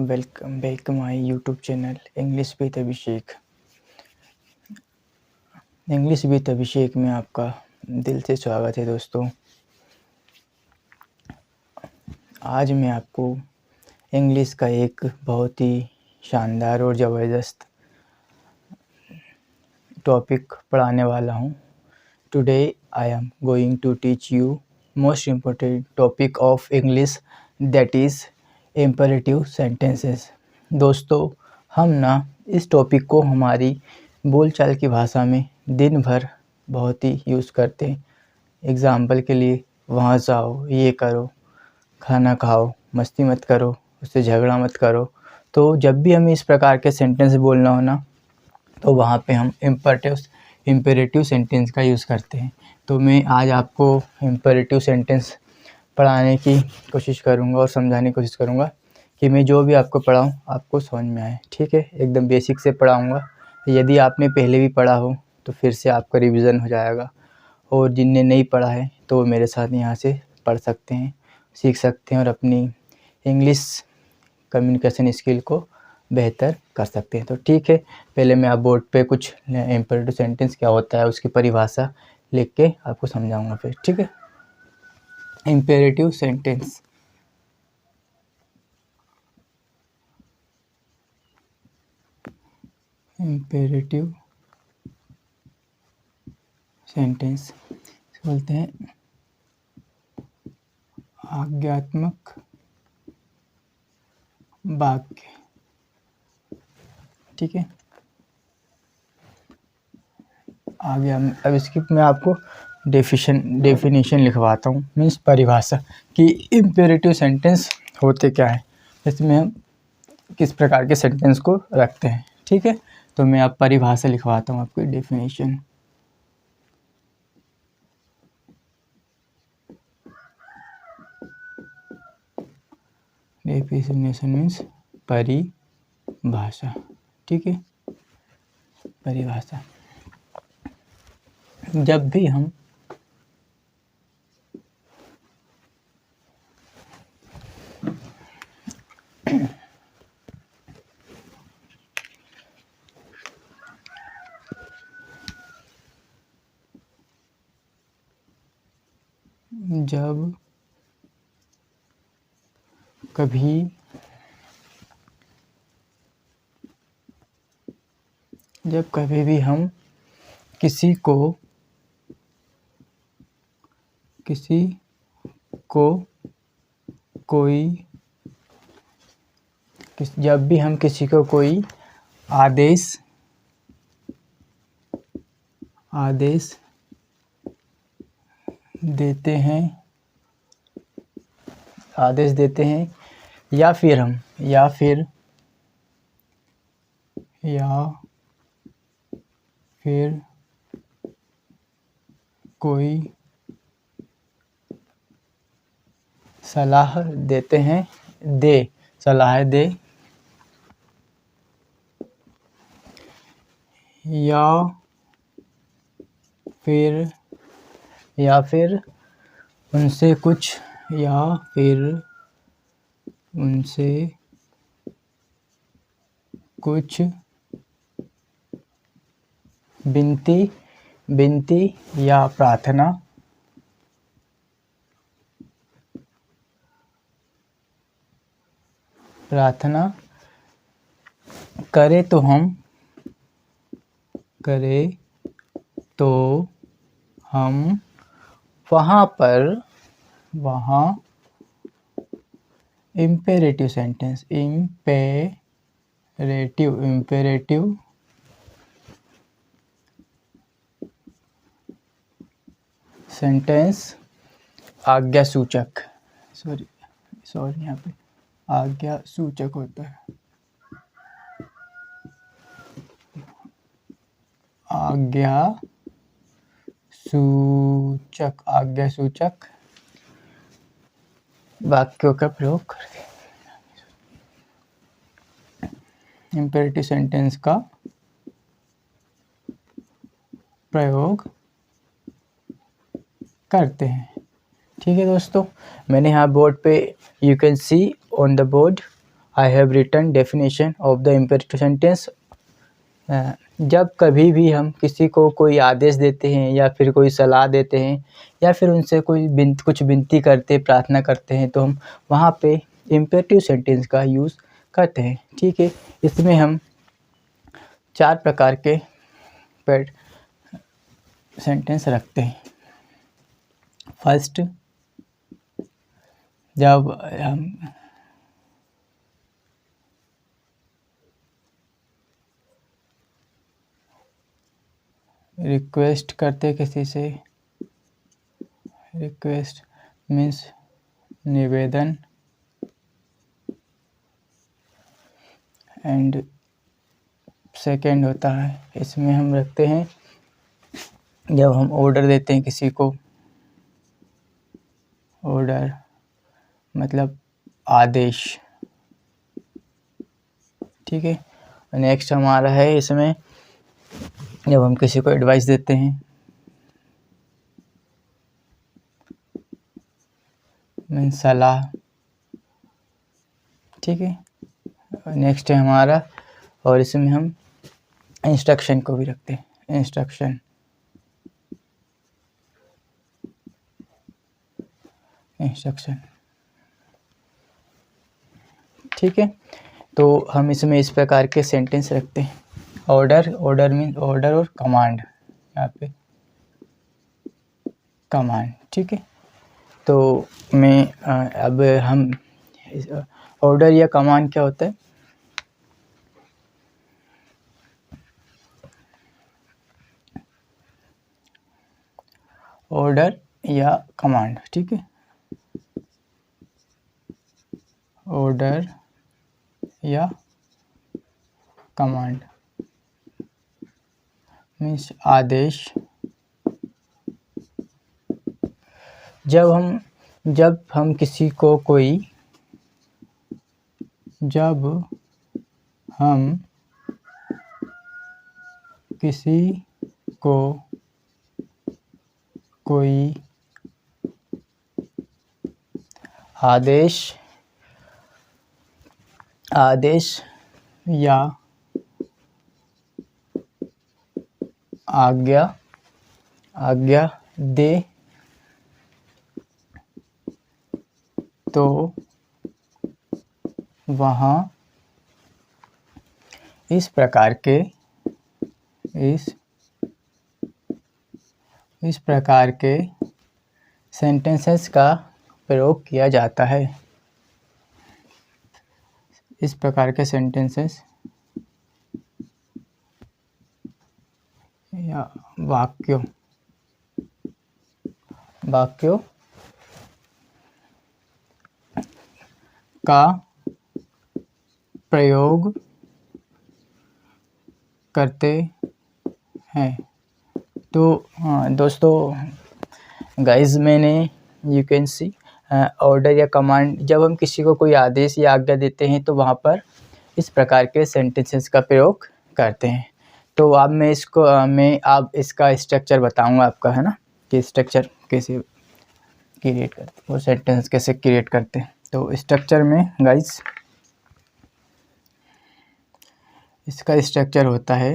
Welcome back my YouTube channel English with Abhishek. English with Abhishek में आपका दिल से स्वागत है दोस्तों। आज मैं आपको इंग्लिश का एक बहुत ही शानदार और ज़बरदस्त टॉपिक पढ़ाने वाला हूँ। Today I am going to teach you most important topic of English, that is imperative sentences. दोस्तों, हम इस टॉपिक को हमारी बोलचाल की भाषा में दिन भर बहुत ही यूज़ करते हैं। एग्ज़ाम्पल के लिए, वहाँ जाओ, ये करो, खाना खाओ, मस्ती मत करो, उससे झगड़ा मत करो। तो जब भी हमें इस प्रकार के सेंटेंस बोलना हो तो वहाँ पे हम इम्पेरेटिव सेंटेंस का यूज़ करते हैं। तो मैं आज आपको इम्पेरेटिव सेंटेंस पढ़ाने की कोशिश करूँगा और समझाने की कोशिश करूँगा कि मैं जो भी आपको पढ़ाऊँ आपको समझ में आए। ठीक है, एकदम बेसिक से पढ़ाऊँगा। यदि आपने पहले भी पढ़ा हो तो फिर से आपका रिवीजन हो जाएगा, और जिनने नहीं पढ़ा है तो वो मेरे साथ यहाँ से पढ़ सकते हैं, सीख सकते हैं और अपनी इंग्लिश कम्युनिकेशन स्किल को बेहतर कर सकते हैं। तो ठीक है, पहले मैं आप बोर्ड पे कुछ इम्पेरेटिव सेंटेंस क्या होता है उसकी परिभाषा लिख के आपको समझाऊंगा फिर। ठीक है, इम्पेरेटिव सेंटेंस। इम्पेरेटिव सेंटेंस बोलते हैं आज्ञात्मक वाक्य। ठीक है, आगे अब इसकी मैं आपको डेफिनेशन लिखवाता हूँ, मीन्स परिभाषा कि इम्पेरेटिव सेंटेंस होते क्या है, इसमें हम किस प्रकार के सेंटेंस को रखते हैं। ठीक है, तो मैं आप परिभाषा लिखवाता हूँ आपको, डेफिनेशन। डेफिनेशन मीन्स परिभाषा। ठीक है, परिभाषा। जब भी हम जब कभी भी हम किसी को जब भी हम किसी को कोई आदेश देते हैं या फिर कोई सलाह देते हैं, सलाह दे या फिर उनसे कुछ विनती या प्रार्थना करे तो हम वहाँ इम्पेरेटिव सेंटेंस आज्ञा सूचक, यहाँ पे आज्ञा सूचक होता है। आज्ञा सूचक वाक्यों का प्रयोग करके इम्पेरेटिव सेंटेंस का प्रयोग करते हैं। ठीक है दोस्तों, मैंने यहाँ बोर्ड पे you can see on the board I have written definition of the imperative sentence. जब कभी भी हम किसी को कोई आदेश देते हैं या फिर कोई सलाह देते हैं या फिर उनसे कुछ विनती करते, प्रार्थना करते हैं, तो हम वहाँ पे इम्पेरेटिव सेंटेंस का यूज़ करते हैं। ठीक है, इसमें हम 4 प्रकार के पैड सेंटेंस रखते हैं। फर्स्ट, जब हम रिक्वेस्ट करते किसी से, रिक्वेस्ट मीन्स निवेदन, एंड सेकंड होता है, इसमें हम रखते हैं जब हम ऑर्डर देते हैं किसी को, ऑर्डर मतलब आदेश। ठीक है, नेक्स्ट हमारा है इसमें जब हम किसी को एडवाइस देते हैं, मीन्स सलाह। ठीक है, नेक्स्ट है हमारा, और इसमें हम इंस्ट्रक्शन को भी रखते हैं, इंस्ट्रक्शन, इंस्ट्रक्शन। ठीक है, तो हम इसमें इस प्रकार के सेंटेंस रखते हैं। ऑर्डर मीन ऑर्डर और कमांड, यहाँ पे कमांड। ठीक है, तो मैं अब हम ऑर्डर या कमांड क्या होता है? ऑर्डर या कमांड। ठीक है, ऑर्डर या कमांड मीन्स आदेश। जब हम किसी को कोई, जब हम किसी को कोई आदेश या आज्ञा दे तो वहाँ इस प्रकार के सेंटेंसेस का प्रयोग किया जाता है। इस प्रकार के सेंटेंसेस या वाक्यों का प्रयोग करते हैं। तो दोस्तों, गाइस, मैंने यू कैन सी ऑर्डर या कमांड, जब हम किसी को कोई आदेश या आज्ञा देते हैं तो वहाँ पर इस प्रकार के सेंटेंसेस का प्रयोग करते हैं। तो अब मैं अब इसका स्ट्रक्चर बताऊंगा आपका, है ना, कि स्ट्रक्चर कैसे क्रिएट करते हैं और सेंटेंस कैसे क्रिएट करते हैं। तो स्ट्रक्चर में गाइस, इसका स्ट्रक्चर होता है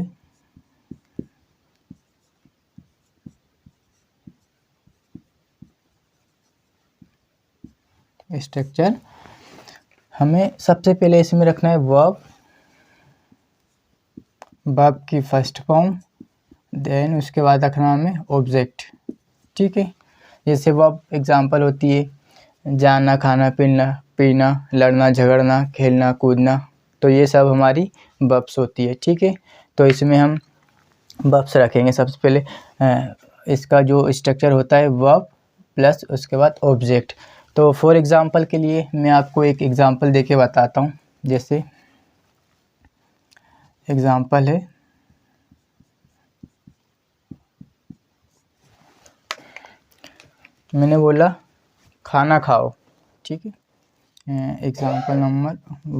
स्ट्रक्चर, हमें सबसे पहले इसमें रखना है वर्ब की फर्स्ट फॉर्म, देन उसके बाद रखना हमें ऑब्जेक्ट। ठीक है, जैसे वर्ब एग्जांपल होती है जाना, खाना, पीना, लड़ना, झगड़ना, खेलना, कूदना, तो ये सब हमारी वर्ब्स होती है। ठीक है, तो इसमें हम वर्ब्स रखेंगे सबसे पहले। इसका जो स्ट्रक्चर होता है वर्ब प्लस उसके बाद ऑब्जेक्ट। तो फॉर एग्जांपल के लिए मैं आपको एक एग्जांपल देके बताता हूँ। जैसे एग्जांपल है, मैंने बोला खाना खाओ। ठीक है, एग्जांपल नंबर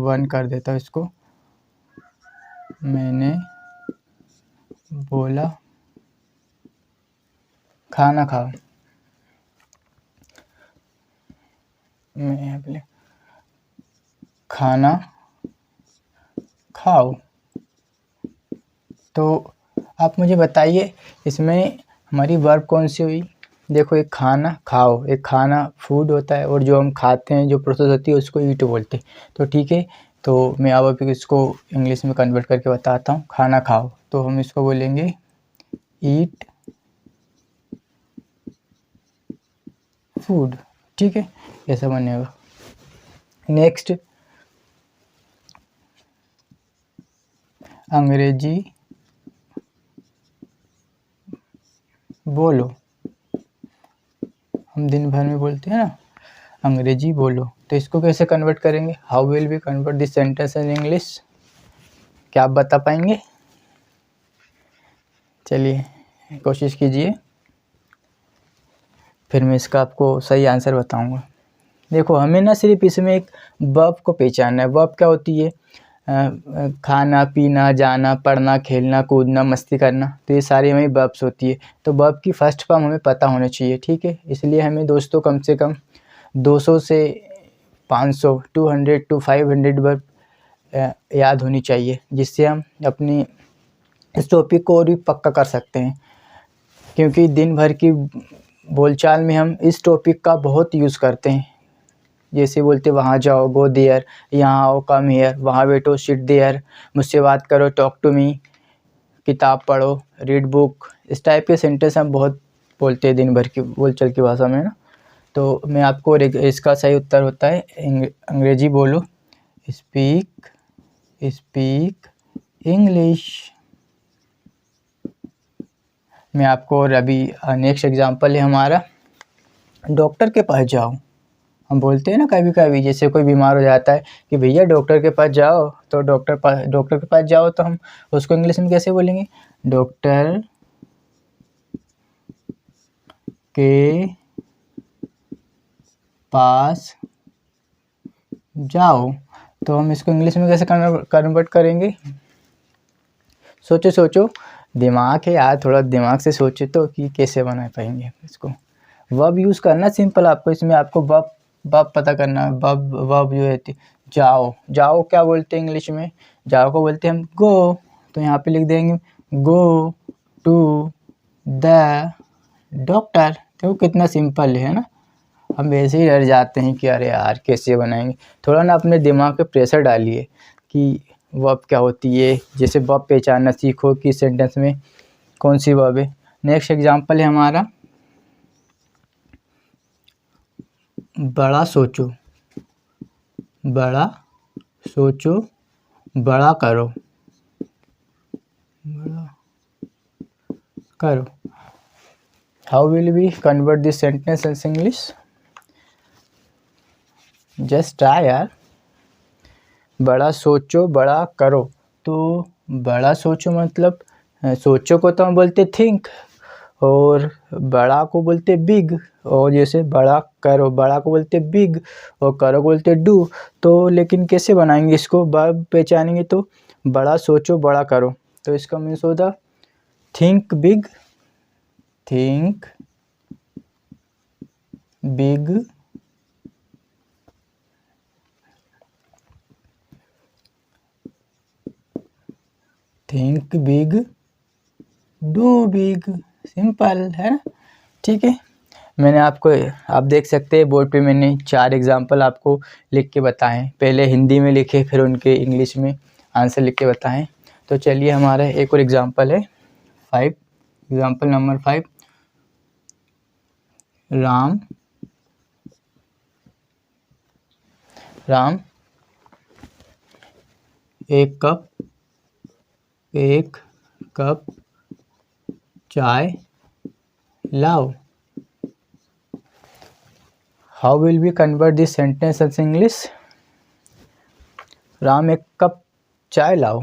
1 कर देता हूँ इसको। मैंने बोला खाना खाओ। मैं यहाँ पे खाना खाओ। तो आप मुझे बताइए इसमें हमारी वर्ब कौन सी हुई। देखो, एक खाना खाओ, एक खाना फूड होता है और जो हम खाते हैं जो प्रोसेस होती है उसको ईट बोलते हैं। तो ठीक है, तो मैं अब इसको इंग्लिश में कन्वर्ट करके बताता हूँ। खाना खाओ तो हम इसको बोलेंगे ईट फूड। ठीक है, ऐसा बनेगा। नेक्स्ट, अंग्रेजी बोलो। हम दिन भर में बोलते हैं ना, अंग्रेजी बोलो, तो इसको कैसे कन्वर्ट करेंगे? How will we convert this sentence in English? क्या आप बता पाएंगे? चलिए कोशिश कीजिए, फिर मैं इसका आपको सही आंसर बताऊंगा। देखो, हमें ना सिर्फ इसमें एक वर्ब को पहचानना है। वर्ब क्या होती है? खाना, पीना, जाना, पढ़ना, खेलना, कूदना, मस्ती करना, तो ये सारी हमें वर्ब्स होती है। तो वर्ब की फर्स्ट फॉर्म हमें पता होना चाहिए। ठीक है, इसलिए हमें दोस्तों कम से कम 200 से 500 200 to 500 वर्ब याद होनी चाहिए, जिससे हम अपनी इस टॉपिक को और भी पक्का कर सकते हैं। क्योंकि दिन भर की बोलचाल में हम इस टॉपिक का बहुत यूज़ करते हैं। जैसे बोलते वहाँ जाओ, गो देयर, यहाँ आओ, कम हियर, वहाँ बैठो, सिट देयर, मुझसे बात करो, टॉक टू मी, किताब पढ़ो, रीड बुक। इस टाइप के सेंटेंस हम बहुत बोलते हैं दिन भर की बोलचाल की भाषा में ना। तो मैं आपको इसका सही उत्तर होता है अंग्रेजी बोलो, स्पीक इंग्लिश। मैं आपको और अभी नेक्स्ट एग्जांपल है हमारा, डॉक्टर के पास जाओ। हम बोलते हैं ना कभी कभी, जैसे कोई बीमार हो जाता है कि भैया डॉक्टर के पास जाओ, तो डॉक्टर के पास जाओ, तो हम उसको इंग्लिश में कैसे बोलेंगे? डॉक्टर के पास जाओ, तो हम इसको इंग्लिश में कैसे कन्वर्ट करेंगे? सोचो, दिमाग है यार, थोड़ा दिमाग से सोचे तो कि कैसे बना पाएंगे इसको। वर्ब यूज़ करना सिंपल, आपको इसमें आपको वर्ब पता करना है। वर्ब जो है जाओ क्या बोलते हैं इंग्लिश में? जाओ को बोलते हैं हम गो। तो यहाँ पे लिख देंगे गो टू द डॉक्टर। तो कितना सिंपल है ना। हम वैसे ही डर जाते हैं कि अरे यार कैसे बनाएंगे। थोड़ा ना अपने दिमाग पे प्रेशर डालिए कि वर्ब क्या होती है। जैसे वर्ब पहचानना सीखो कि सेंटेंस में कौन सी वर्ब है। नेक्स्ट एग्जांपल है हमारा, बड़ा सोचो बड़ा करो। How will we convert this sentence in English? Just try यार। बड़ा सोचो बड़ा करो, तो बड़ा सोचो मतलब सोचो को तो हम बोलते थिंक, और बड़ा को बोलते बिग, और जैसे बड़ा को बोलते बिग, और करो को बोलते डू। तो लेकिन कैसे बनाएंगे इसको? वर्ब पहचानेंगे तो बड़ा सोचो बड़ा करो, तो इसका मीन्स होता think big do big. Simple है ना। ठीक है, मैंने आपको, आप देख सकते हैं बोर्ड पे मैंने 4 एग्जांपल आपको लिख के बताएं। पहले हिंदी में लिखे, फिर उनके इंग्लिश में आंसर लिख के बताएं। तो चलिए हमारा एक और एग्जांपल है 5, एग्जांपल नंबर 5। राम एक कप चाय लाओ। How will we convert this sentence in English? Ram एक कप चाय लाओ।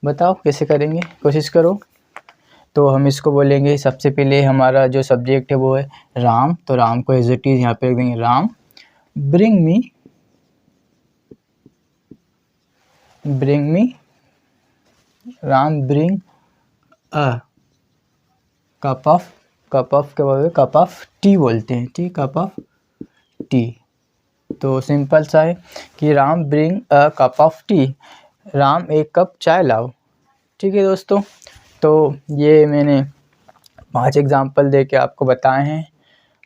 बताओ कैसे करेंगे, कोशिश करो। तो हम इसको बोलेंगे, सबसे पहले हमारा जो सब्जेक्ट है वो है राम, तो राम को एज इट इज़ यहाँ पे लिख देंगे Ram bring me Ram bring a cup of के बाद कप ऑफ टी बोलते हैं। ठीक, कप ऑफ टी। तो सिंपल सा है कि Ram bring a cup of T, Ram एक कप चाय लाओ। ठीक है दोस्तों, तो ये मैंने 5 एग्ज़ाम्पल दे के आपको बताए हैं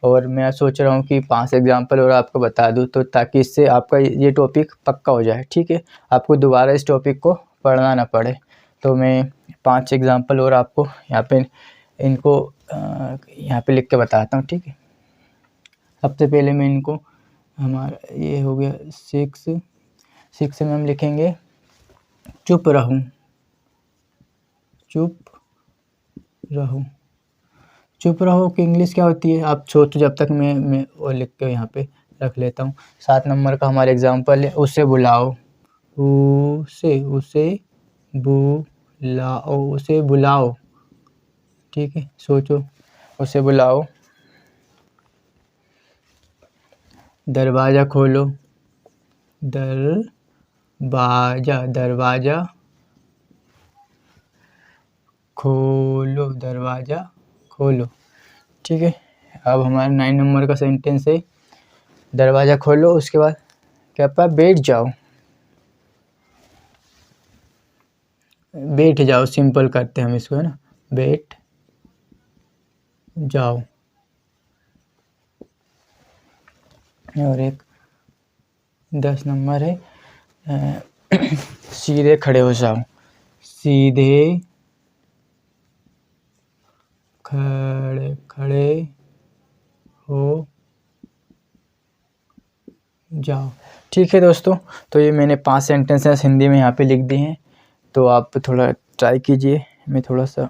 और मैं सोच रहा हूँ कि 5 एग्ज़ाम्पल और आपको बता दूँ, तो ताकि इससे आपका ये टॉपिक पक्का हो जाए। ठीक है, आपको दोबारा इस टॉपिक को पढ़ना ना पड़े। तो मैं 5 एग्ज़ाम्पल और आपको यहाँ पे इनको यहाँ पे लिख के बताता हूँ। ठीक है, सबसे पहले मैं इनको, हमारा ये हो गया 6 में हम लिखेंगे चुप रहूं, चुप रहूं। चुप रहो की इंग्लिश क्या होती है आप सोचो, जब तक मैं वो लिख के यहाँ पे रख लेता हूँ। 7 नंबर का हमारा एग्जाम्पल है, उसे बुलाओ, उसे बुलाओ, उसे बुलाओ। ठीक है, सोचो, उसे बुलाओ। दरवाज़ा खोलो, दरवाज़ा खोलो, दरवाज़ा खोलो। ठीक है, अब हमारा 9 नंबर का सेंटेंस है, दरवाज़ा खोलो, उसके बाद क्या पा बैठ जाओ, बैठ जाओ, सिंपल करते हैं हम इसको, है ना, बैठ जाओ। और एक 10 नंबर है, सीधे खड़े हो जाओ, सीधे खड़े हो जाओ। ठीक है दोस्तों, तो ये मैंने 5 सेंटेंसेस हिंदी में यहाँ पे लिख दिए हैं, तो आप थोड़ा ट्राई कीजिए। मैं थोड़ा सा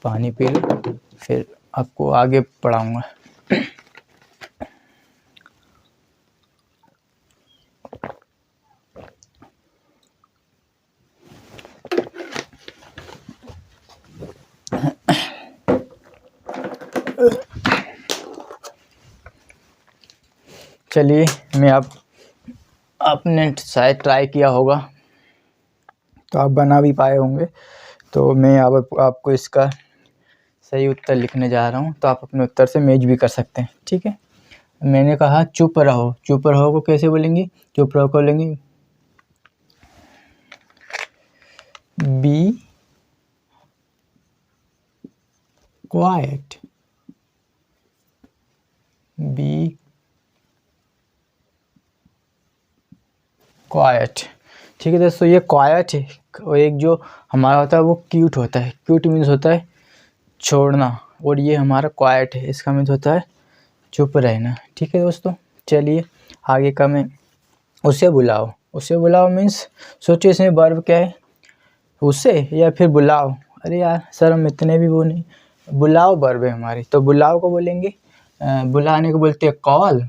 पानी पी लूँ, फिर आपको आगे पढ़ाऊँगा। चलिए, मैं आपने शायद ट्राई किया होगा तो आप बना भी पाए होंगे, तो मैं अब आपको इसका सही उत्तर लिखने जा रहा हूँ, तो आप अपने उत्तर से मैच भी कर सकते हैं। ठीक है, मैंने कहा चुप रहो, चुप रहो को कैसे बोलेंगे, चुप रहो को बोलेंगे बी क्वाइट, बी क्वाइट। ठीक है दोस्तों, ये क्वाइट है, और एक जो हमारा होता है वो क्यूट होता है, क्यूट मीन्स होता है छोड़ना, और ये हमारा क्वाइट है, इसका मीन्स होता है चुप रहना। ठीक है दोस्तों, चलिए आगे का मैं, उसे बुलाओ, उसे बुलाओ मीन्स सोचिए इसमें वर्ब क्या है, उसे या फिर बुलाओ। अरे यार सर, हम इतने भी वो नहीं, बुलाओ वर्ब है हमारी, तो बुलाओ को बोलेंगे बुलाने को बोलते हैं कॉल,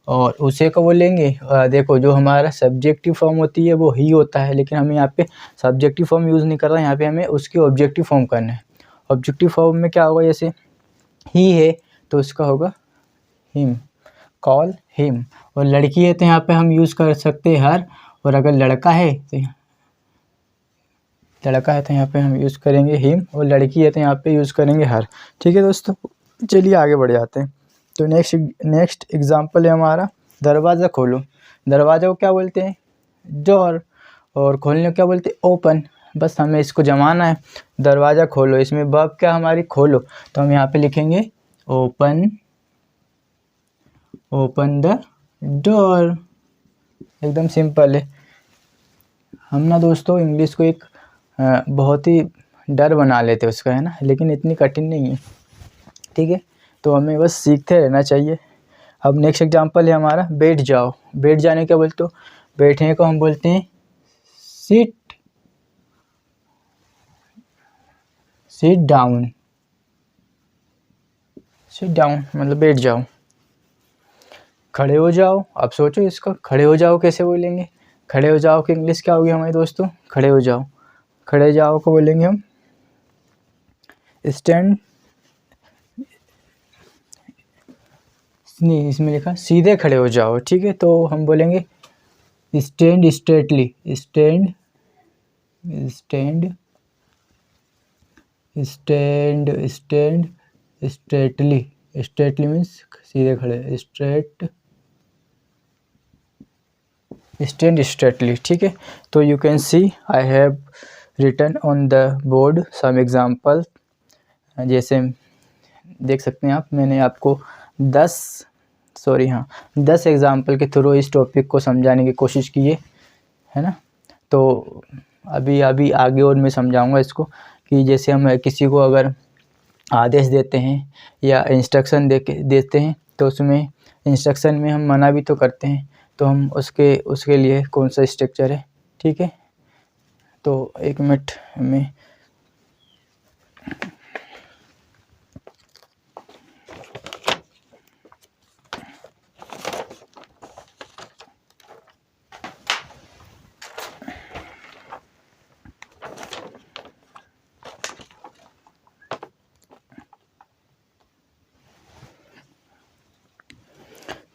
और उसे को बोलेंगे देखो, जो हमारा सब्जेक्टिव फॉर्म होती है वो ही होता है, लेकिन हमें यहाँ पे सब्जेक्टिव फॉर्म यूज़ नहीं कर रहा, यहाँ पे हमें उसकी ऑब्जेक्टिव फॉर्म करना है। ऑब्जेक्टिव फॉर्म में क्या होगा, जैसे ही है तो उसका होगा हिम, कॉल हिम। और लड़की है तो यहाँ पे हम यूज़ कर सकते हैं हर, और अगर लड़का है तो यहाँ पे हम यूज़ करेंगे हिम, और लड़की है तो यहाँ पे यूज़ करेंगे हर। ठीक है दोस्तों, चलिए आगे बढ़ जाते हैं। तो नेक्स्ट एग्जांपल है हमारा, दरवाज़ा खोलो। दरवाज़ा को क्या बोलते हैं, डोर, और खोलने को क्या बोलते हैं, ओपन। बस हमें इसको जमाना है, दरवाज़ा खोलो, इसमें वर्ब क्या हमारी खोलो, तो हम यहाँ पे लिखेंगे ओपन, ओपन द डोर। एकदम सिंपल है। हम ना दोस्तों इंग्लिश को एक बहुत ही डर बना लेते हैं उसका, है ना, लेकिन इतनी कठिन नहीं है। ठीक है, तो हमें बस सीखते रहना चाहिए। अब नेक्स्ट एग्जांपल है हमारा, बैठ जाओ। बैठ जाने क्या बोलते हो, बैठने को हम बोलते हैं sit, sit down, sit down मतलब बैठ जाओ। खड़े हो जाओ, अब सोचो इसको, खड़े हो जाओ कैसे बोलेंगे, खड़े हो जाओ की इंग्लिश क्या होगी हमारे दोस्तों, खड़े हो जाओ। खड़े जाओ को बोलेंगे हम स्टैंड, नहीं इसमें लिखा सीधे खड़े हो जाओ। ठीक है, तो हम बोलेंगे stand straightly, stand stand stand stand straightly, straightly means सीधे खड़े, स्ट्रेट stand straightly, ठीक है। तो you can see I have written on the board some example, जैसे देख सकते हैं आप, मैंने आपको 10 एग्जाम्पल के थ्रू इस टॉपिक को समझाने की कोशिश की है ना। तो अभी आगे और मैं समझाऊंगा इसको, कि जैसे हम किसी को अगर आदेश देते हैं या इंस्ट्रक्शन देते हैं, तो उसमें इंस्ट्रक्शन में हम मना भी तो करते हैं, तो हम उसके लिए कौन सा स्ट्रक्चर है, ठीक है। तो 1 मिनट में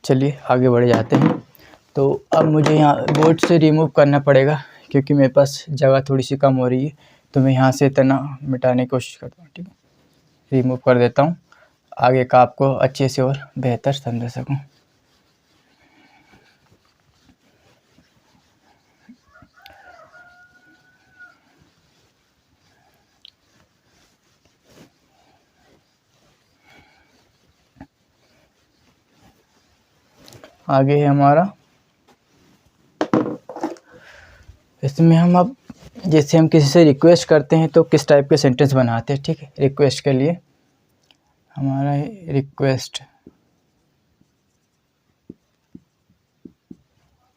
चलिए आगे बढ़ जाते हैं। तो अब मुझे यहाँ बोर्ड से रिमूव करना पड़ेगा, क्योंकि मेरे पास जगह थोड़ी सी कम हो रही है। तो मैं यहाँ से इतना मिटाने की कोशिश करता हूँ, ठीक है। रिमूव कर देता हूँ, आगे का आपको अच्छे से और बेहतर समझ सकूँ। आगे है हमारा, इसमें हम अब जैसे हम किसी से रिक्वेस्ट करते हैं तो किस टाइप के सेंटेंस बनाते हैं, ठीक है। रिक्वेस्ट के लिए हमारा है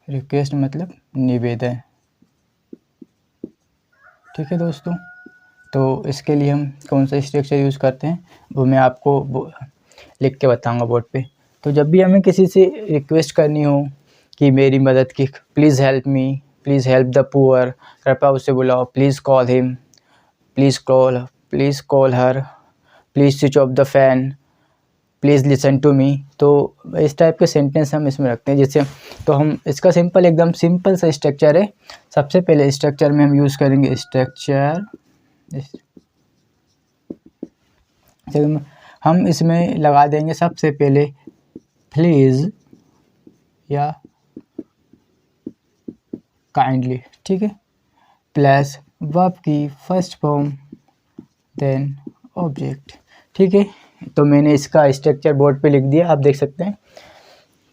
रिक्वेस्ट मतलब निवेदन, ठीक है दोस्तों। तो इसके लिए हम कौन सा स्ट्रक्चर यूज़ करते हैं वो मैं आपको लिख के बताऊंगा बोर्ड पे। तो जब भी हमें किसी से रिक्वेस्ट करनी हो कि मेरी मदद की, please help me, please help the poor, कृपया उसे बुलाओ, please call him, please call her, please switch off the fan, please listen to me. तो इस टाइप के सेंटेंस हम इसमें रखते हैं। जैसे तो हम इसका एकदम सिंपल सा स्ट्रक्चर है। सबसे पहले स्ट्रक्चर में हम यूज़ करेंगे स्ट्रक्चर, हम इसमें लगा देंगे सबसे पहले प्लीज़ या काइंडली, ठीक है, प्लस वर्ब की फर्स्ट फॉर्म देन ऑब्जेक्ट, ठीक है। तो मैंने इसका स्ट्रक्चर बोर्ड पे लिख दिया, आप देख सकते हैं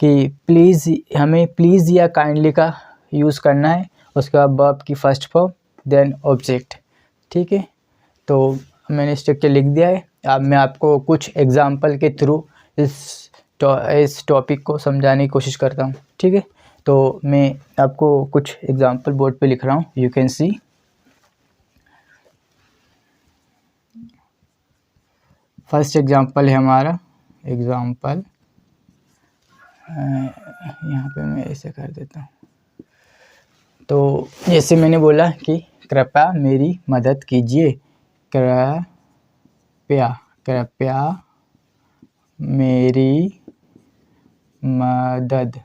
कि प्लीज़, हमें प्लीज़ या काइंडली का यूज़ करना है, उसके बाद वर्ब की फर्स्ट फॉर्म देन ऑब्जेक्ट, ठीक है। तो मैंने स्ट्रक्चर लिख दिया है। अब मैं आपको कुछ एग्जांपल के थ्रू इस टॉपिक को समझाने की कोशिश करता हूँ, ठीक है। तो मैं आपको कुछ एग्जांपल बोर्ड पे लिख रहा हूँ, you can C. First example है हमारा एग्जांपल, यहाँ पे मैं ऐसे कर देता हूँ। तो जैसे मैंने बोला कि कृपया मेरी मदद कीजिए, कृपया मेरी मदद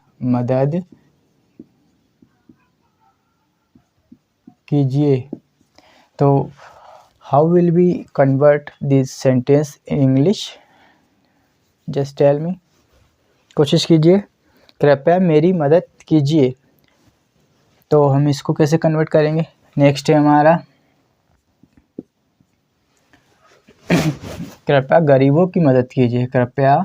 कीजिए। तो how will we convert this sentence in English, just tell me. कोशिश कीजिए, कृपया मेरी मदद कीजिए। तो हम इसको कैसे कन्वर्ट करेंगे। नेक्स्ट है हमारा कृपया गरीबों की मदद कीजिए, कृपया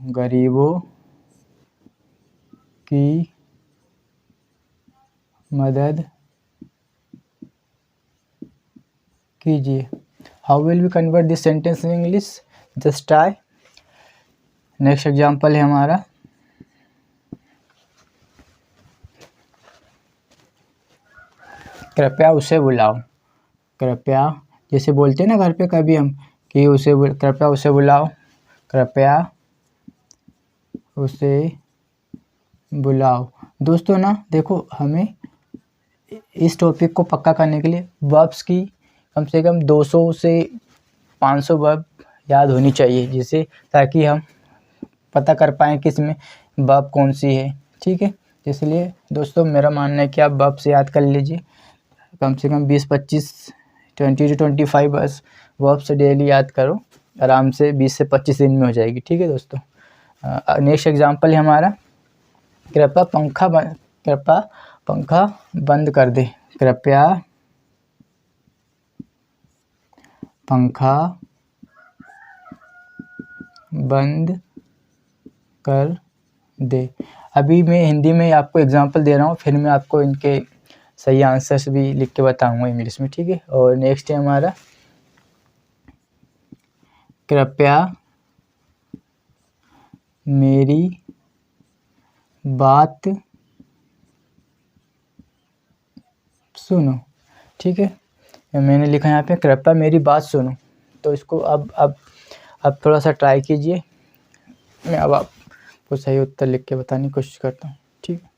गरीबों की मदद कीजिए। How will we convert this sentence in English, just try. Next example है हमारा कृपया उसे बुलाओ। कृपया जैसे बोलते हैं ना घर पे कभी हम कि कृपया उसे बुलाओ, कृपया उसे बुलाओ। दोस्तों ना देखो, हमें इस टॉपिक को पक्का करने के लिए वर्ब्स की कम से कम 200 से 500 वर्ब याद होनी चाहिए, जिससे ताकि हम पता कर पाएँ कि इसमें वर्ब कौन सी है, ठीक है। इसलिए दोस्तों मेरा मानना है कि आप वर्ब से याद कर लीजिए, कम से कम 20-25 20 to 25 बस वर्ब से डेली याद करो, आराम से 20 से 25 दिन में हो जाएगी, ठीक है दोस्तों। नेक्स्ट एग्जांपल है हमारा, कृपया पंखा बंद कर दे। कृपया पंखा बंद कर दे। अभी मैं हिंदी में आपको एग्जांपल दे रहा हूँ, फिर मैं आपको इनके सही आंसर्स भी लिख के बताऊंगा इंग्लिश में, ठीक है। और नेक्स्ट है हमारा, कृपया मेरी बात सुनो, ठीक है। मैंने लिखा यहाँ पे कृपया मेरी बात सुनो। तो इसको अब थोड़ा सा ट्राई कीजिए। मैं अब आपको सही उत्तर लिख के बताने की कोशिश करता हूँ, ठीक है।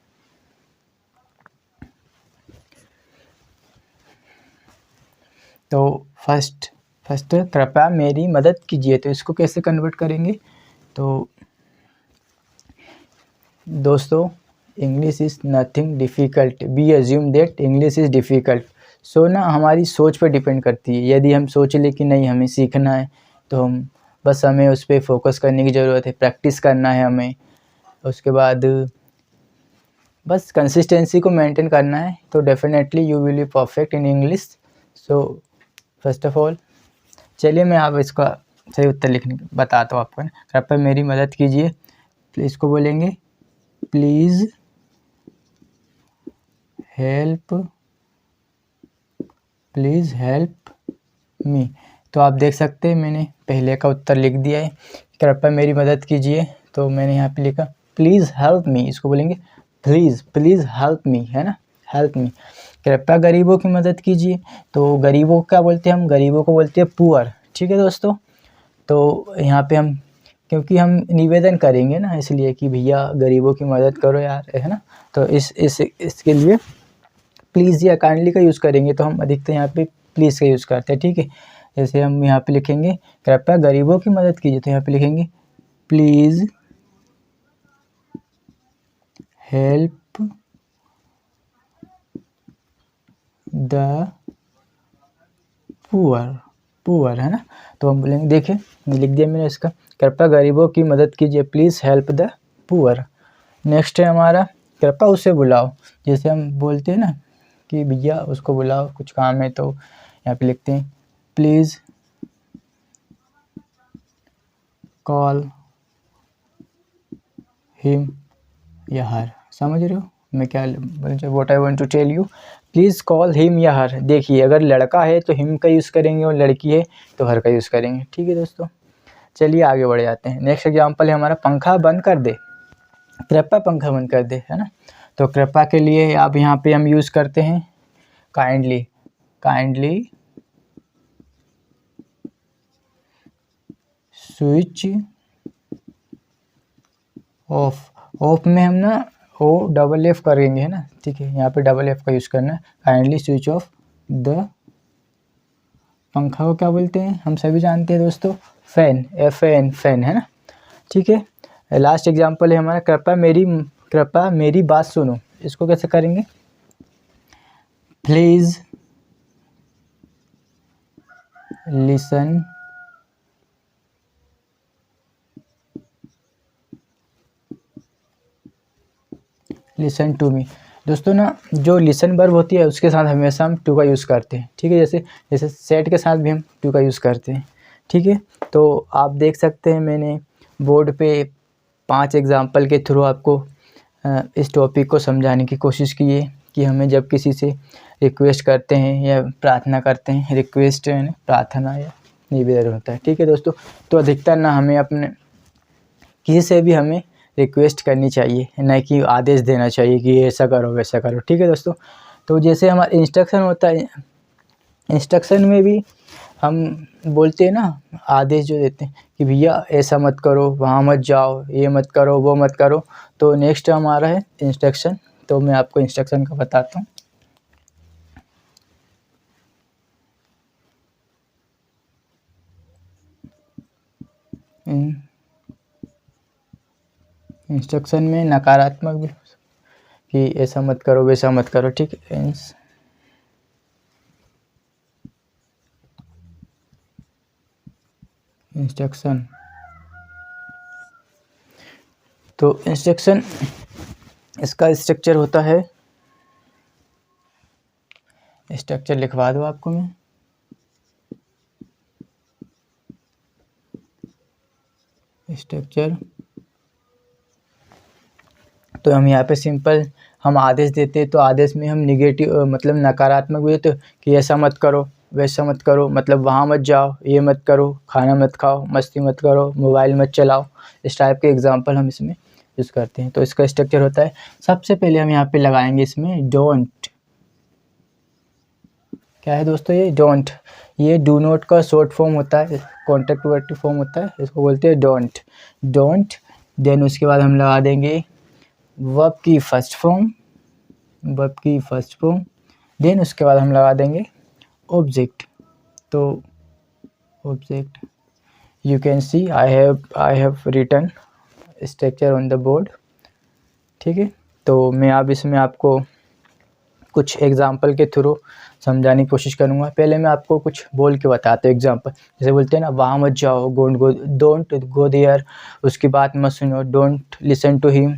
तो फर्स्ट कृपया मेरी मदद कीजिए। तो इसको कैसे कन्वर्ट करेंगे? तो दोस्तों, English is nothing difficult, we assume that English is difficult. So ना हमारी सोच पर डिपेंड करती है। यदि हम सोच लें कि नहीं हमें सीखना है, तो हमें उस पर फोकस करने की ज़रूरत है, प्रैक्टिस करना है हमें। उसके बाद बस कंसिस्टेंसी को मेंटेन करना है, तो definitely you will be perfect in English. So first of all, चलिए मैं आप इसका सही उत्तर लिखने बताता हूँ आपको। कृपया मेरी मदद कीजिए, प्लीज़ को बोलेंगे प्लीज़ हेल्प मी। तो आप देख सकते हैं मैंने पहले का उत्तर लिख दिया है, कृपया मेरी मदद कीजिए। तो मैंने यहाँ पे लिखा प्लीज़ हेल्प मी, इसको बोलेंगे प्लीज़ हेल्प मी, है ना, हेल्प मी। कृपया गरीबों की मदद कीजिए। तो गरीबों को क्या बोलते हैं हम? गरीबों को बोलते हैं पुअर, ठीक है दोस्तों। तो यहाँ पे हम, क्योंकि हम निवेदन करेंगे ना, इसलिए कि भैया गरीबों की मदद करो यार, है ना। तो इसके लिए प्लीज़ या काइंडली का यूज़ करेंगे, तो हम अधिकतर यहाँ पे प्लीज़ का यूज़ करते हैं, ठीक है। जैसे हम यहाँ पे लिखेंगे कृपया गरीबों की मदद कीजिए, तो यहाँ पे लिखेंगे प्लीज़ हेल्प द पुअर, है ना। तो हम बोलेंगे, देखिए लिख दिया मैंने इसका, कृपया गरीबों की मदद कीजिए, please help the poor. Next है हमारा, कृपया उसे बुलाओ। जैसे हम बोलते हैं ना कि भैया उसको बुलाओ, कुछ काम है, तो यहाँ पे लिखते हैं प्लीज़ कॉल हिम या हर। समझ रहे हो मैं क्या what I want to tell you? Please call him या हर। देखिए अगर लड़का है तो हिम का यूज़ करेंगे, और लड़की है तो हर का यूज़ करेंगे, ठीक है दोस्तों। चलिए आगे बढ़ जाते हैं। नेक्स्ट एग्जांपल है हमारा, पंखा बंद कर दे। कृपया पंखा बंद कर दे, है ना। तो कृपया के लिए आप यहाँ पे हम यूज़ करते हैं काइंडली स्विच ऑफ में हम ना ओ डबल एफ करेंगे, है ना, ठीक है। यहाँ पे डबल एफ का यूज़ करना है। काइंडली स्विच ऑफ द, पंखा को क्या बोलते हैं हम सभी जानते हैं दोस्तों, फैन, फैन, है ना, ठीक है। लास्ट एग्जांपल है हमारा, कृपया मेरी बात सुनो। इसको कैसे करेंगे? Please listen to me. दोस्तों ना, जो लिसन वर्ब होती है उसके साथ हमेशा हम टू का यूज़ करते हैं, ठीक है। जैसे सेट के साथ भी हम टू का यूज़ करते हैं, ठीक है। तो आप देख सकते हैं मैंने बोर्ड पे 5 एग्जाम्पल के थ्रू आपको इस टॉपिक को समझाने की कोशिश की है कि हमें जब किसी से रिक्वेस्ट करते हैं या प्रार्थना करते हैं, रिक्वेस्ट यानी प्रार्थना या निवेदन होता है, ठीक है दोस्तों। तो अधिकतर ना हमें अपने किसी से भी हमें रिक्वेस्ट करनी चाहिए, न कि आदेश देना चाहिए कि ऐसा करो वैसा करो, ठीक है दोस्तों। तो जैसे हमारा इंस्ट्रक्शन होता है, इंस्ट्रक्शन में भी हम बोलते हैं ना, आदेश जो देते हैं कि भैया ऐसा मत करो, वहाँ मत जाओ, ये मत करो, वो मत करो। तो नेक्स्ट हमारा है इंस्ट्रक्शन। तो मैं आपको इंस्ट्रक्शन का बताता हूँ। इंस्ट्रक्शन में नकारात्मक भी कि ऐसा मत करो वैसा मत करो, ठीक है। इंस्ट्रक्शन तो इंस्ट्रक्शन, इसका स्ट्रक्चर होता है, स्ट्रक्चर लिखवा दो आपको मैं। स्ट्रक्चर, तो हम यहाँ पे सिंपल हम आदेश देते हैं, तो आदेश में हम निगेटिव मतलब नकारात्मक भी देते कि ऐसा मत करो, वैसा मत करो, मतलब वहाँ मत जाओ, ये मत करो, खाना मत खाओ, मस्ती मत करो, मोबाइल मत चलाओ। इस टाइप के एग्जांपल हम इसमें यूज़ करते हैं। तो इसका स्ट्रक्चर होता है, सबसे पहले हम यहाँ पे लगाएंगे इसमें डोंट। क्या है दोस्तों ये डोंट, ये डू नॉट का शॉर्ट फॉर्म होता है, कॉन्टेक्ट वर्ड फॉर्म होता है, इसको बोलते हैं डोंट। डोंट, देन उसके बाद हम लगा देंगे वर्ब की फर्स्ट फॉर्म, वर्ब की फर्स्ट फॉर्म, देन उसके बाद हम लगा देंगे ऑब्जेक्ट। तो object, you can see I have written structure on the board. ठीक है, तो मैं अब इसमें आपको कुछ एग्जांपल के थ्रू समझाने की कोशिश करूँगा। पहले मैं आपको कुछ बोल के बताता हूँ एग्जांपल, जैसे बोलते हैं ना, वहाँ मत जाओ, डोंट गो देयर, उसकी बात मत सुनो, डोंट लिसन टू हिम,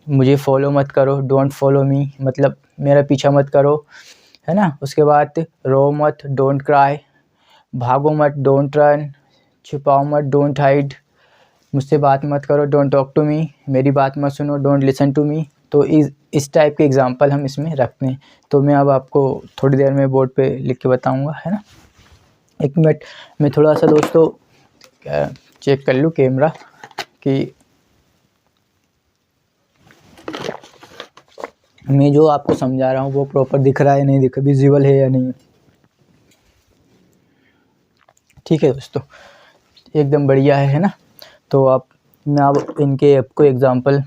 मुझे फॉलो मत करो, डोंट फॉलो मी, मतलब मेरा पीछा मत करो, है ना। उसके बाद रो मत, डोंट क्राई, भागो मत, डोंट रन, छुपाओ मत, डोंट हाइड, मुझसे बात मत करो, डोंट टॉक टू मी, मेरी बात मत सुनो, डोंट लिसन टू मी। तो इस टाइप के एग्जांपल हम इसमें रखते हैं। तो मैं अब आपको थोड़ी देर में बोर्ड पे लिख के बताऊंगा, है ना। एक मिनट, मैं थोड़ा सा दोस्तों चेक कर लूँ कैमरा कि मैं जो आपको समझा रहा हूँ वो प्रॉपर दिख रहा है नहीं, दिख विजुअल है या नहीं। ठीक है दोस्तों, एकदम बढ़िया है ना। तो आप, मैं अब इनके आपको एग्जांपल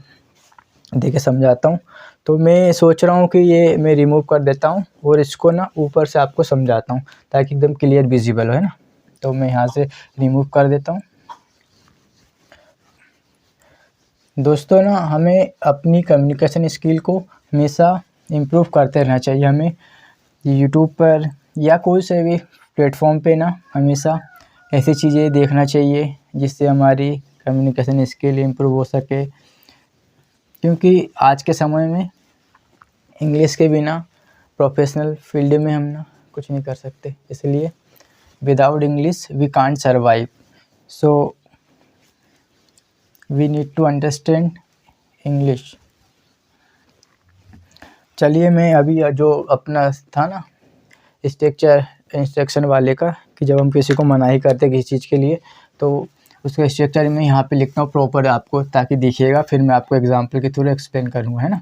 दे के समझाता हूँ। तो मैं सोच रहा हूँ कि ये मैं रिमूव कर देता हूँ और इसको ना ऊपर से आपको समझाता हूँ ताकि एकदम क्लियर विजिबल हो, है ना। तो मैं यहाँ से रिमूव कर देता हूँ। दोस्तों ना, हमें अपनी कम्युनिकेशन स्किल को हमेशा इम्प्रूव करते रहना चाहिए। हमें यूट्यूब पर या कोई से भी प्लेटफॉर्म पे ना हमेशा ऐसी चीज़ें देखना चाहिए जिससे हमारी कम्युनिकेशन स्किल इम्प्रूव हो सके, क्योंकि आज के समय में इंग्लिश के बिना प्रोफेशनल फील्ड में हम ना कुछ नहीं कर सकते, इसलिए without English we can't survive, so we need to understand English. चलिए, मैं अभी जो अपना था ना स्ट्रक्चर इंस्ट्रक्शन वाले का, कि जब हम किसी को मनाही करते किसी चीज़ के लिए तो उसका स्ट्रक्चर मैं यहाँ पे लिखता हूँ प्रॉपर आपको, ताकि दिखिएगा, फिर मैं आपको एग्जांपल के थ्रू एक्सप्लेन करूँगा, है ना।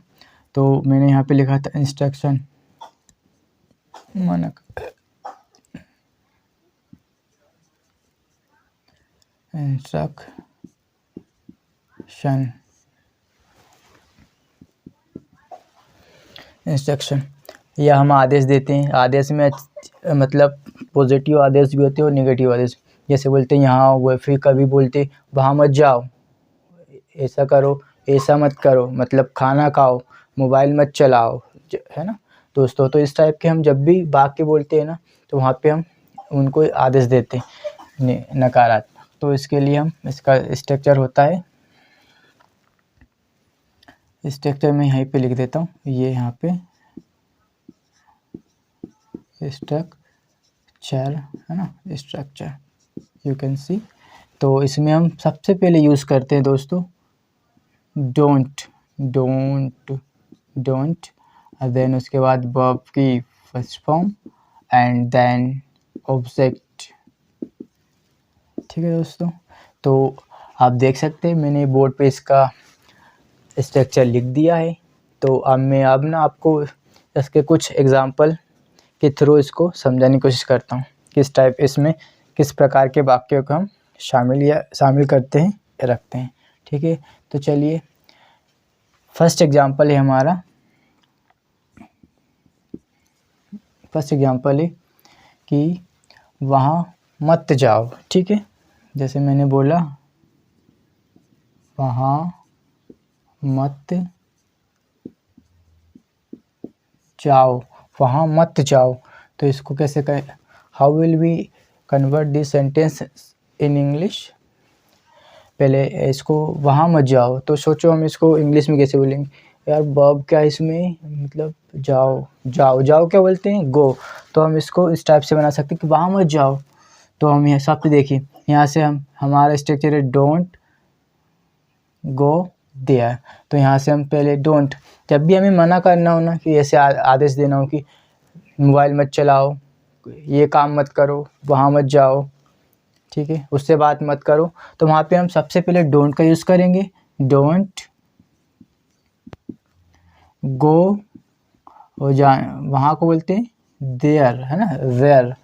तो मैंने यहाँ पे लिखा था इंस्ट्रक्शन, मना इंस्ट्रक्शन, या हम आदेश देते हैं। आदेश में मतलब पॉजिटिव आदेश भी होते हैं और नेगेटिव आदेश। जैसे बोलते हैं यहाँ वो, फिर कभी बोलते वहाँ मत जाओ, ऐसा करो, ऐसा मत करो, मतलब खाना खाओ, मोबाइल मत चलाओ, है ना दोस्तों। तो इस टाइप के हम जब भी वाक्य बोलते हैं ना, तो वहाँ पे हम उनको आदेश देते हैं नकारात्मक। तो इसके लिए हम, इसका स्ट्रक्चर होता है, स्ट्रक्चर मैं यहीं पे लिख देता हूँ, ये यहाँ पे स्ट्रक्चर, है ना, स्ट्रक्चर, यू कैन सी। तो इसमें हम सबसे पहले यूज़ करते हैं दोस्तों डोंट, डोंट, डोंट, और देन उसके बाद वर्ब की first form and then object. ठीक है दोस्तों, तो आप देख सकते हैं मैंने बोर्ड पे इसका स्ट्रक्चर लिख दिया है। तो अब मैं ना आपको इसके कुछ एग्जांपल के थ्रू इसको समझाने की कोशिश करता हूँ, किस टाइप इसमें किस प्रकार के वाक्यों को हम शामिल करते हैं, रखते हैं। ठीक है, तो चलिए, फर्स्ट एग्जांपल है हमारा, फर्स्ट एग्जांपल है कि वहाँ मत जाओ। ठीक है, जैसे मैंने बोला वहाँ मत जाओ, वहाँ मत जाओ, तो इसको कैसे करें, how will we convert this sentence in English. पहले इसको वहाँ मत जाओ, तो सोचो हम इसको इंग्लिश में कैसे बोलेंगे यार, वर्ब क्या इसमें मतलब जाओ, जाओ जाओ क्या बोलते हैं, गो। तो हम इसको इस टाइप से बना सकते हैं कि वहाँ मत जाओ। तो हम यहाँ सबसे देखिए, यहाँ से हम हमारा स्ट्रक्चर है डोंट गो देयर। तो यहाँ से हम पहले डोंट, जब भी हमें मना करना हो ना कि ऐसे आदेश देना हो कि मोबाइल मत चलाओ, ये काम मत करो, वहाँ मत जाओ, ठीक है, उससे बात मत करो, तो वहाँ पे हम सबसे पहले डोंट का यूज़ करेंगे। डोंट गो, हो जा वहाँ को बोलते हैं देयर, है ना, वेयर।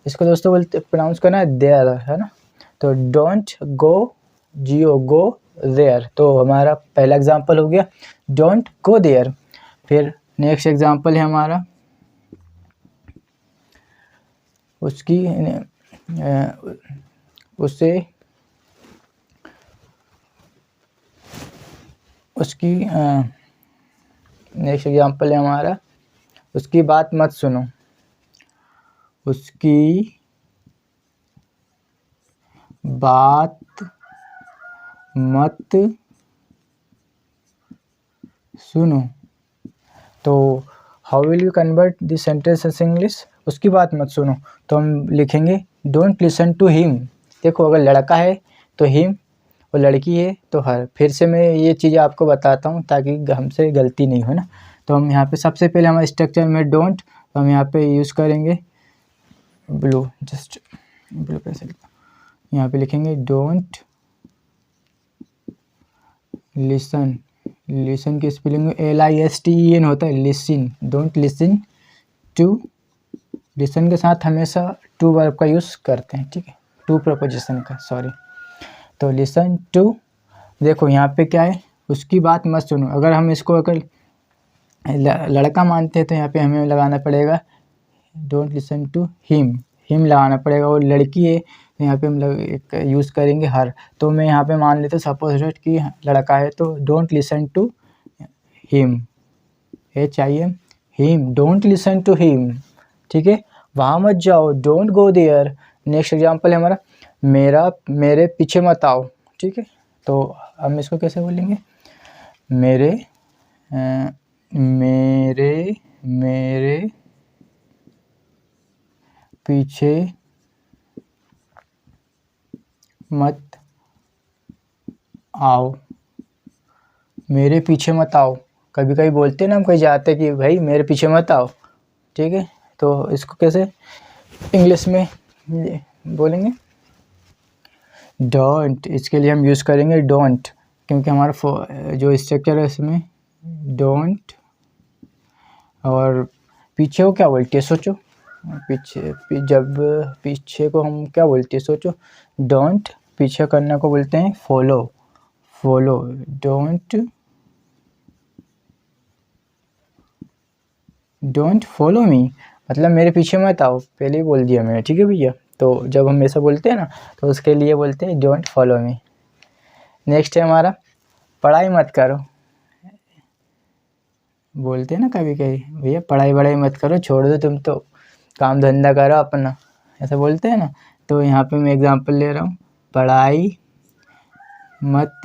इसको दोस्तों बोलते प्रोनाउंस करना है देयर, है ना। तो don't go, Jio go there. तो हमारा पहला एग्जांपल हो गया डोंट गो देयर। फिर नेक्स्ट एग्जांपल है हमारा उसकी उससे उसकी नेक्स्ट एग्जांपल है हमारा उसकी बात मत सुनो। उसकी बात मत सुनो। तो how will you convert this sentence in English? उसकी बात मत सुनो, तो हम लिखेंगे डोंट लिसन टू हिम। देखो, अगर लड़का है तो हिम, और लड़की है तो हर। फिर से मैं ये चीज़ आपको बताता हूँ ताकि हमसे गलती नहीं हो ना। तो हम यहाँ पे सबसे पहले हमारे स्ट्रक्चर में डोंट, तो हम यहाँ पे यूज़ करेंगे ब्लू, जस्ट ब्लू पेंसिल, यहाँ पे लिखेंगे डोंट लिसन। लिसन की स्पेलिंग LISTEN होता है, listen. Don't listen to, listen के साथ हमेशा टू वर्ब का यूज़ करते हैं, ठीक है, टू प्रपोजिशन का, सॉरी। तो लिसन टू, देखो यहाँ पे क्या है, उसकी बात मत सुनो। अगर हम इसको अगर लड़का मानते हैं तो यहाँ पे हमें लगाना पड़ेगा don't listen to him, him लगाना पड़ेगा। और लड़की है तो यहाँ पे हम एक यूज़ करेंगे हर। तो मैं यहाँ पे मान लेते सपोज डेट कि लड़का है तो don't listen to him, HIM, him, don't listen to him, ठीक है, वहाँ मत जाओ, don't go there. Next example है हमारा मेरे पीछे मत आओ, ठीक है। तो हम इसको कैसे बोलेंगे, मेरे पीछे मत आओ, मेरे पीछे मत आओ। कभी कभी बोलते हैं ना हम कहीं जाते कि भाई मेरे पीछे मत आओ, ठीक है। तो इसको कैसे इंग्लिश में बोलेंगे, डोंट। इसके लिए हम यूज़ करेंगे डोंट, क्योंकि हमारा जो स्ट्रक्चर है इसमें डोंट, और पीछे को क्या बोलती है सोचो, जब पीछे को हम क्या बोलते हैं सोचो, डोंट। पीछे करने को बोलते हैं follow, follow. Don't follow me, मतलब मेरे पीछे मत आओ, पहले ही बोल दिया मैंने, ठीक है भैया। तो जब हम ऐसा बोलते हैं ना तो उसके लिए बोलते हैं डोंट फॉलो मी। नेक्स्ट है हमारा पढ़ाई मत करो। बोलते हैं ना कभी कभी, भैया पढ़ाई वढ़ाई मत करो, छोड़ दो तुम तो, काम धंधा करो अपना, ऐसा बोलते हैं ना। तो यहाँ पे मैं एग्जांपल ले रहा हूँ, पढ़ाई मत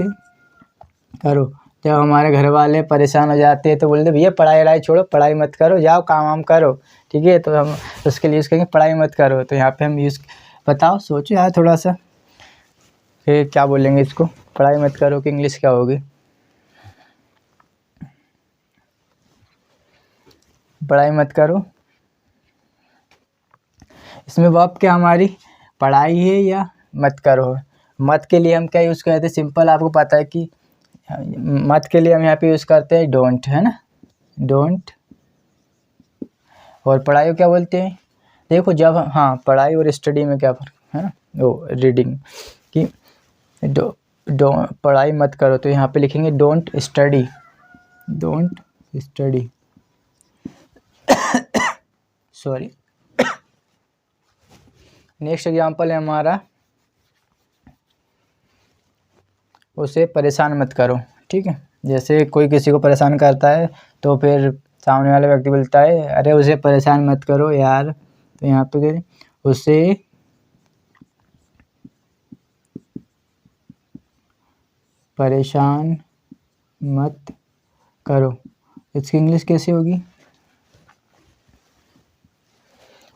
करो। जब हमारे घर वाले परेशान हो जाते हैं तो बोलते भैया पढ़ाई वढ़ाई छोड़ो, पढ़ाई मत करो, जाओ काम वाम करो, ठीक है। तो हम उसके लिए यूज़ करेंगे पढ़ाई मत करो। तो यहाँ पे हम यूज़, बताओ सोचो यार थोड़ा सा, फिर क्या बोलेंगे इसको, पढ़ाई मत करो कि इंग्लिश क्या होगी, पढ़ाई मत करो। इसमें वर्ब क्या हमारी पढ़ाई है या मत करो। मत के लिए हम क्या यूज़ करते हैं, सिंपल आपको पता है कि मत के लिए हम यहाँ पे यूज़ करते हैं डोंट, है ना, डोंट। और पढ़ाई को क्या बोलते हैं, देखो जब हाँ पढ़ाई और स्टडी में क्या फ़र्क है ना, वो रीडिंग कि पढ़ाई मत करो, तो यहाँ पे लिखेंगे don't study, don't study, sorry. Next example है हमारा उसे परेशान मत करो, ठीक है। जैसे कोई किसी को परेशान करता है तो फिर सामने वाला व्यक्ति बोलता है अरे उसे परेशान मत करो यार, तो यहाँ पे उसे परेशान मत करो, इसकी इंग्लिश कैसी होगी?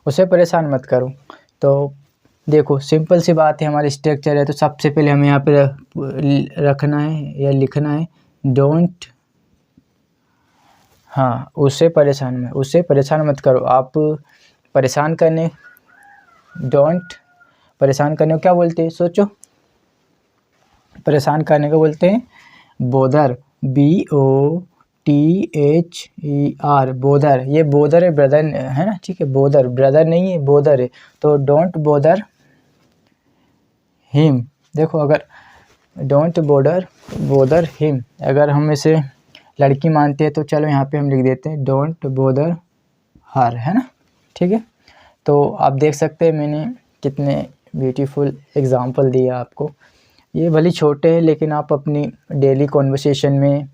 उसे परेशान मत करो। तो देखो सिंपल सी बात है, हमारी स्ट्रक्चर है, तो सबसे पहले हमें यहाँ पे रखना है या लिखना है डोंट। हाँ, उसे परेशान मत करो। आप परेशान करने, डोंट परेशान करने को क्या बोलते हैं? सोचो, परेशान करने को बोलते हैं बोदर, BOTHER, बोदर। ये बोदर है, ब्रदर है ना, ठीक है, बोदर ब्रदर नहीं है, बोदर है। तो डोंट बोदर हिम। देखो, अगर डोंट बोदर हिम, अगर हम इसे लड़की मानते हैं तो चलो यहाँ पे हम लिख देते हैं डोंट बोदर हर, है ना, ठीक है। तो आप देख सकते हैं मैंने कितने ब्यूटीफुल एग्जाम्पल दिया आपको। ये भले छोटे हैं लेकिन आप अपनी डेली कॉन्वर्सेशन में,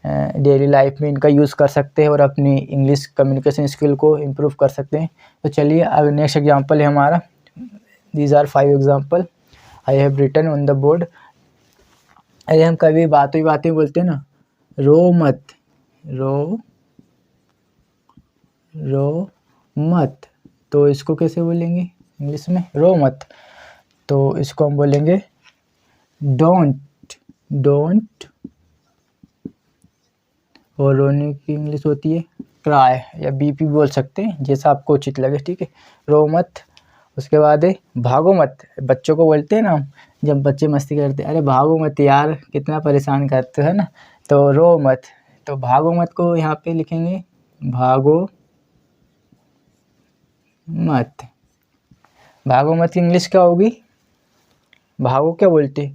डेली लाइफ में इनका यूज़ कर सकते हैं और अपनी इंग्लिश कम्युनिकेशन स्किल को इम्प्रूव कर सकते हैं। तो चलिए अब नेक्स्ट एग्जांपल है हमारा, these are 5 example I have written on the board. अरे हम कभी बातें बोलते हैं ना, रो मत, तो इसको कैसे बोलेंगे इंग्लिश में? रो मत। तो इसको हम बोलेंगे डोंट, और रोने की इंग्लिश होती है क्राई, या बीपी बोल सकते हैं, जैसा आपको उचित लगे, ठीक है। रो मत। उसके बाद है भागो मत। बच्चों को बोलते हैं ना, जब बच्चे मस्ती करते हैं, अरे भागो मत यार, कितना परेशान करते हो, है ना। तो रो मत, तो भागो मत को यहाँ पे लिखेंगे भागो मत। भागो मत की इंग्लिश क्या होगी? भागो क्या बोलते?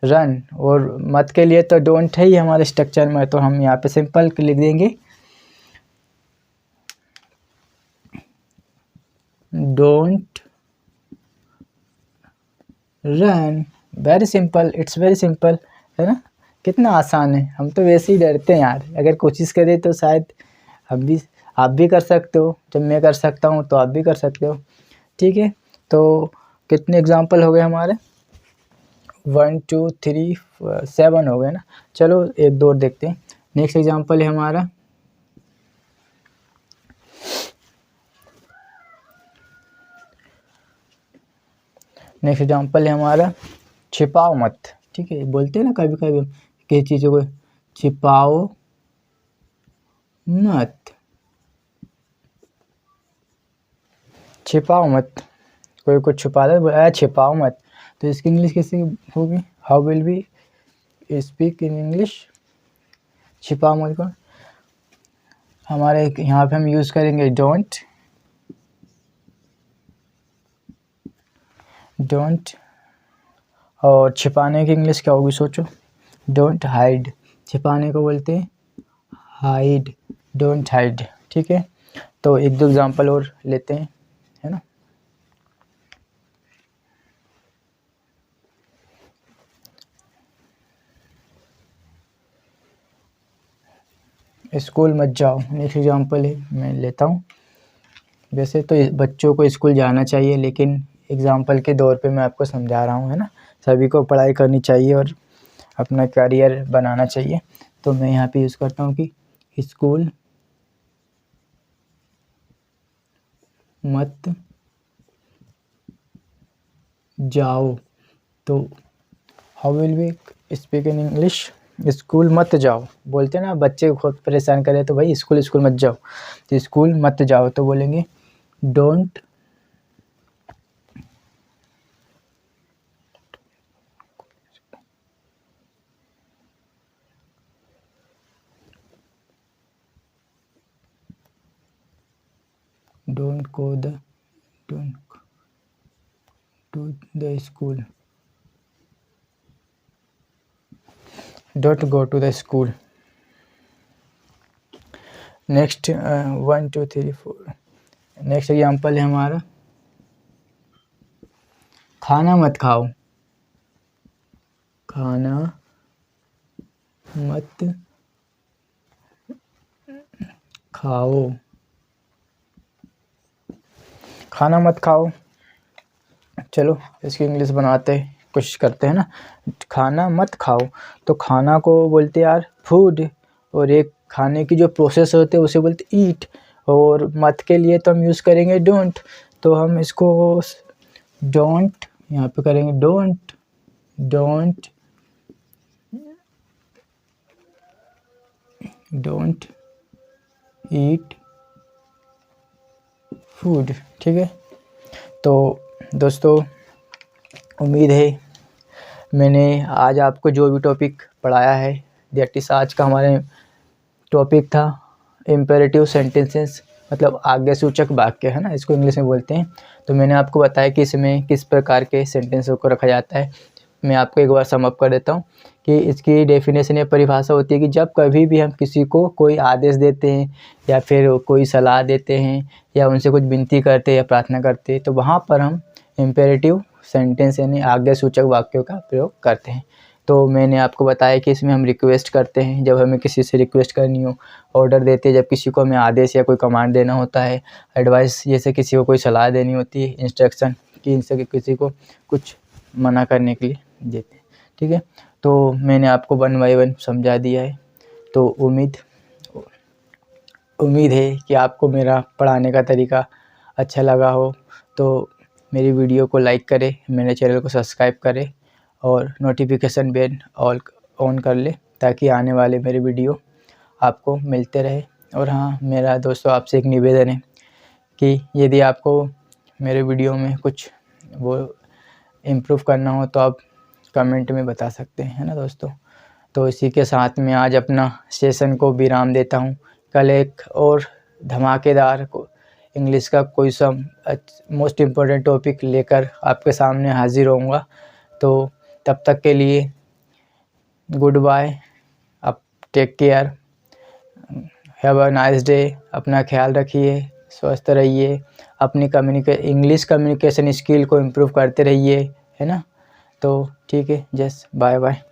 रन। और मत के लिए तो डोंट है ही हमारे स्ट्रक्चर में, तो हम यहाँ पे सिंपल लिख देंगे don't run. Very simple, it's very simple, है ना, कितना आसान है। हम तो वैसे ही डरते हैं यार, अगर कोशिश करें तो शायद आप भी कर सकते हो। जब मैं कर सकता हूँ तो आप भी कर सकते हो, ठीक है। तो कितने एग्जाम्पल हो गए हमारे? 1 2 3 7 हो गए ना। चलो एक दो और देखते हैं। नेक्स्ट एग्जाम्पल है हमारा, छिपाओ मत, ठीक है। बोलते हैं ना कभी कभी किसी चीज़ों को, छिपाओ मत, छिपाओ मत। कोई कुछ छुपा दे, बोला छिपाओ मत, तो इसकी इंग्लिश कैसे होगी? How will be speak in English? छिपाओ मत को हमारे यहाँ पे हम यूज़ करेंगे डोंट, और छिपाने की इंग्लिश क्या होगी? सोचो, डोंट हाइड। छिपाने को बोलते हैं हाइड, डोंट हाइड, ठीक है। तो एक दो एग्जांपल और लेते हैं, है ना। स्कूल मत जाओ, नेक्स्ट एग्जांपल है, मैं लेता हूँ। वैसे तो बच्चों को स्कूल जाना चाहिए, लेकिन एग्जांपल के दौर पे मैं आपको समझा रहा हूँ, है ना। सभी को पढ़ाई करनी चाहिए और अपना करियर बनाना चाहिए। तो मैं यहाँ पे यूज़ करता हूँ कि स्कूल मत जाओ। तो how will we speak in English? School मत जाओ। बोलते हैं ना बच्चे को खुद परेशान करे तो भाई स्कूल मत जाओ, तो स्कूल मत जाओ तो बोलेंगे don't go to the school, don't go to the school. Next 1 2 3 4, next example है हमारा, खाना मत खाओ, खाना मत खाओ, खाना मत खाओ। चलो इसकी इंग्लिश बनाते हैं। कोशिश करते हैं ना, खाना मत खाओ, तो खाना को बोलते यार फूड, और एक खाने की जो प्रोसेस होते हैं उसे बोलते ईट, और मत के लिए तो हम यूज़ करेंगे डोंट। तो हम इसको डोंट यहाँ पे करेंगे, डोंट ईट फूड, ठीक है। तो दोस्तों, उम्मीद है मैंने आज आपको जो भी टॉपिक पढ़ाया है, दैट इज़ आज का हमारे टॉपिक था इम्पेरेटिव सेंटेंसेस, मतलब आज्ञासूचक वाक्य है ना, इसको इंग्लिश में बोलते हैं। तो मैंने आपको बताया कि इसमें किस प्रकार के सेंटेंसों को रखा जाता है। मैं आपको एक बार सम अप कर देता हूँ कि इसकी डेफिनेशन या परिभाषा होती है कि जब कभी भी हम किसी को कोई आदेश देते हैं या फिर कोई सलाह देते हैं या उनसे कुछ विनती करते हैं या प्रार्थना करते हैं, तो वहाँ पर हम इम्पेरेटिव सेंटेंस यानी आज्ञासूचक वाक्यों का प्रयोग करते हैं। तो मैंने आपको बताया कि इसमें हम रिक्वेस्ट करते हैं जब हमें किसी से रिक्वेस्ट करनी हो, ऑर्डर देते हैं जब किसी को हमें आदेश या कोई कमांड देना होता है, एडवाइस जैसे किसी को कोई सलाह देनी होती है, इंस्ट्रक्शन कि इनसे किसी को कुछ मना करने के लिए देते हैं, ठीक है। तो मैंने आपको 1 बाय 1 समझा दिया है। तो उम्मीद है कि आपको मेरा पढ़ाने का तरीका अच्छा लगा हो। तो मेरी वीडियो को लाइक करें, मेरे चैनल को सब्सक्राइब करें और नोटिफिकेशन बेल ऑन कर ले ताकि आने वाले मेरे वीडियो आपको मिलते रहे। और हाँ, मेरा दोस्तों आपसे एक निवेदन है कि यदि आपको मेरे वीडियो में कुछ वो इम्प्रूव करना हो तो आप कमेंट में बता सकते हैं, है ना दोस्तों। तो इसी के साथ में आज अपना सेशन को विराम देता हूँ। कल एक और धमाकेदार इंग्लिश का कोई सा मोस्ट इम्पोर्टेंट टॉपिक लेकर आपके सामने हाजिर होऊंगा। तो तब तक के लिए गुड बाय, आप take care, have a nice day, अपना ख्याल रखिए, स्वस्थ रहिए, अपनी इंग्लिश कम्युनिकेशन स्किल को इम्प्रूव करते रहिए, है ना। तो ठीक है, जस्ट बाय बाय।